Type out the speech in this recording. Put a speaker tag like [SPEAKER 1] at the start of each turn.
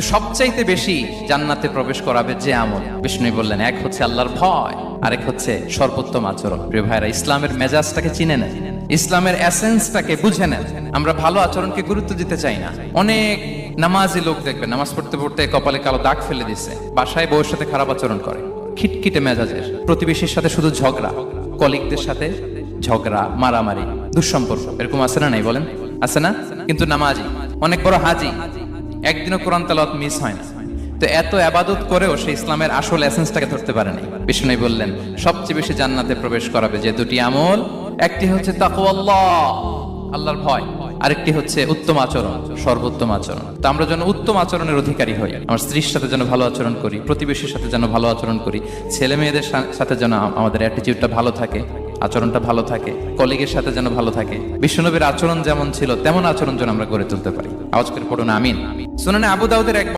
[SPEAKER 1] সবচাইতে বেশি জান্নাতে প্রবেশ করাবে যে আমল, বিষ্ণু বললেন, এক হচ্ছে আল্লাহর ভয়, আরেক হচ্ছে সর্বোত্তম আচরণ। প্রিয় ভাইরা, ইসলামের মেজাজটাকে চিনে নেন, ইসলামের এসেন্সটাকে বুঝে নেন। আমরা ভালো আচরণকে গুরুত্ব দিতে চাই না। অনেক নামাজি লোক দেখবেন নামাজ পড়তে পড়তে কপালে কালো দাগ ফেলে দিচ্ছে, বাসায় বউয়ের সাথে খারাপ আচরণ করে, খিটখিটে মেজাজের, প্রতিবেশীর সাথে শুধু ঝগড়া, কলিগদের সাথে ঝগড়া, মারামারি, দুঃসম্পর্ক, এরকম আছে না? নাই বলেন, আছে না? কিন্তু নামাজি, অনেক বড় হাজি, একদিনও কোরআন তেলাওয়াত মিস হয় না। তো এত আবাদত করেও সে ইসলামের আসল এসেন্সটাকে ধরতে পারেনি। বিষ্ণু বললেন, সবচেয়ে বেশি জান্নাতে প্রবেশ করাবে যে দুটি আমল, একটি হচ্ছে তাকওয়াল্লাহ, আল্লাহর ভয়, আরেকটি হচ্ছে উত্তম আচরণ, সর্বোত্তম আচরণ। তো আমরা যেন উত্তম আচরণের অধিকারী হই, আমার স্ত্রীর সাথে যেন ভালো আচরণ করি, প্রতিবেশীর সাথে যেন ভালো আচরণ করি, ছেলে মেয়েদের সাথে যেন আমাদের অ্যাটিটিউডটা ভালো থাকে, আচরণটা ভালো থাকে, কলিগের সাথে যেন ভালো থাকে। বিশ্বনবীর আচরণ যেমন ছিল তেমন আচরণ যেন আমরা গড়ে তুলতে পারি। আওয়াজ করে পড়ুন আমিন। সুনানে আবু দাউদের এক